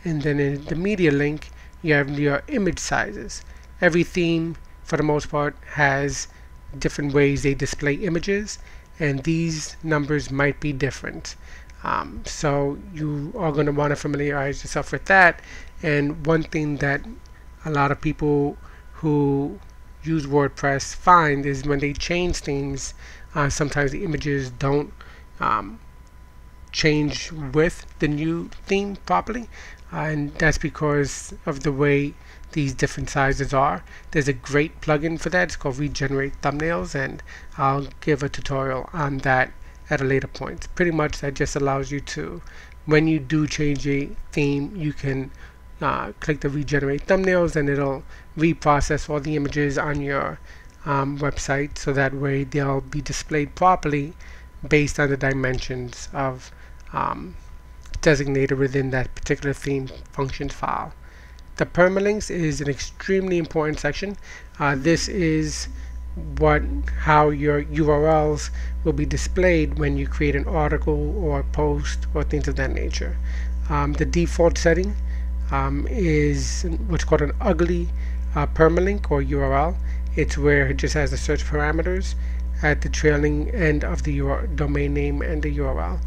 And then in the media link, you have your image sizes. Every theme, for the most part, has different ways they display images, and these numbers might be different. So you are going to want to familiarize yourself with that. And one thing that a lot of people who use WordPress find is when they change things, sometimes the images don't change with the new theme properly, and that's because of the way these different sizes are. There's a great plugin for that. It's called Regenerate Thumbnails, and I'll give a tutorial on that at a later point. Pretty much that just allows you to, when you do change a theme, you can click the Regenerate Thumbnails, and it'll reprocess all the images on your website, so that way they'll be displayed properly based on the dimensions of designated within that particular theme functions file. The permalinks is an extremely important section. This is how your URLs will be displayed when you create an article or post or things of that nature. The default setting is what's called an ugly permalink or URL. It's where it just has the search parameters at the trailing end of the domain name and the URL.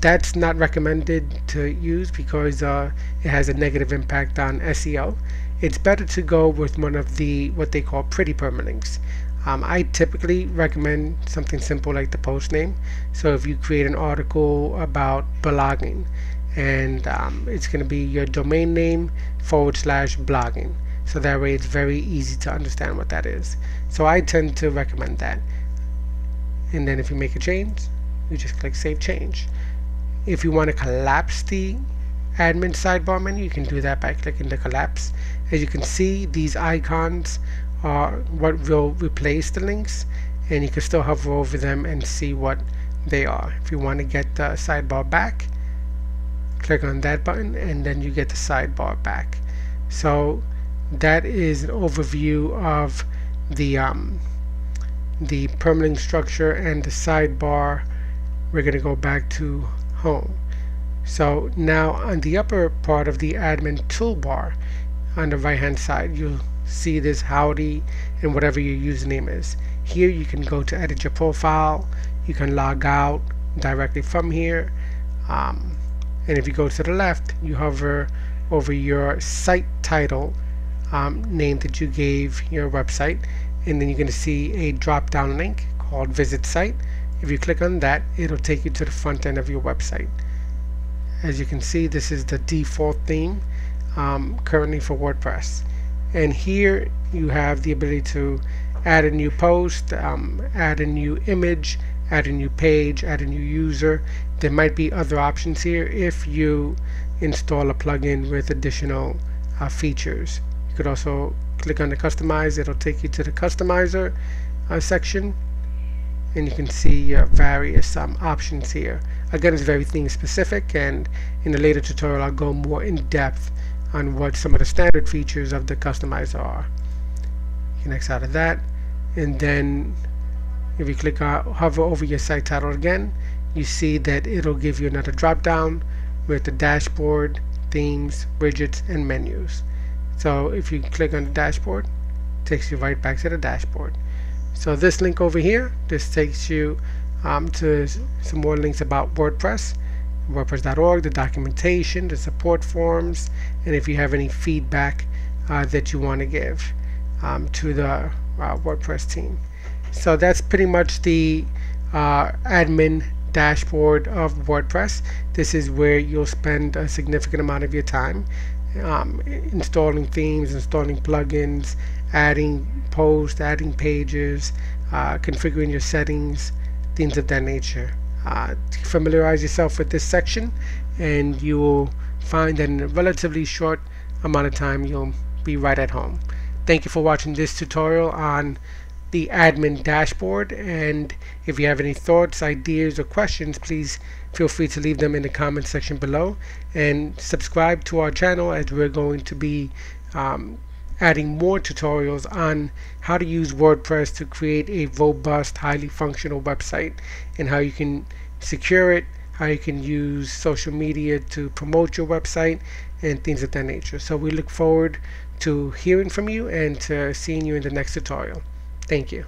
That's not recommended to use because it has a negative impact on SEO. It's better to go with one of the what they call pretty permalinks. I typically recommend something simple like the post name. So if you create an article about blogging, and it's going to be your domain name /blogging, so that way it's very easy to understand what that is. So I tend to recommend that. And then if you make a change, you just click Save Change. If you want to collapse the admin sidebar menu, you can do that by clicking the collapse. As you can see, these icons are what will replace the links, and you can still hover over them and see what they are. If you want to get the sidebar back, click on that button, and then you get the sidebar back. So that is an overview of the permalink structure and the sidebar. We're going to go back to home. So now on the upper part of the admin toolbar on the right hand side, you'll see this howdy and whatever your username is. Here you can go to edit your profile. You can log out directly from here, and if you go to the left, you hover over your site title name that you gave your website, and then you're going to see a drop down link called Visit Site. If you click on that, it'll take you to the front end of your website. As you can see, this is the default theme currently for WordPress, and here you have the ability to add a new post, add a new image, add a new page, add a new user. There might be other options here if you install a plugin with additional features. You could also click on the customize. It'll take you to the customizer section, and you can see various options here. Again, it's very theme specific, and in a later tutorial I'll go more in depth on what some of the standard features of the customizer are. You can X out of that, and then if you click hover over your site title again, you see that it'll give you another drop down with the dashboard, themes, widgets, and menus. So if you click on the dashboard, it takes you right back to the dashboard. So this link over here, this takes you to some more links about WordPress, WordPress.org, the documentation, the support forums, and if you have any feedback that you want to give to the WordPress team. So that's pretty much the admin dashboard of WordPress. This is where you'll spend a significant amount of your time installing themes, installing plugins, adding posts, adding pages, configuring your settings, things of that nature. Familiarize yourself with this section, and you will find that in a relatively short amount of time you'll be right at home. Thank you for watching this tutorial on the admin dashboard, and if you have any thoughts, ideas, or questions, please feel free to leave them in the comment section below, and subscribe to our channel, as we're going to be adding more tutorials on how to use WordPress to create a robust, highly functional website, and how you can secure it, how you can use social media to promote your website and things of that nature. So we look forward to hearing from you and to seeing you in the next tutorial. Thank you.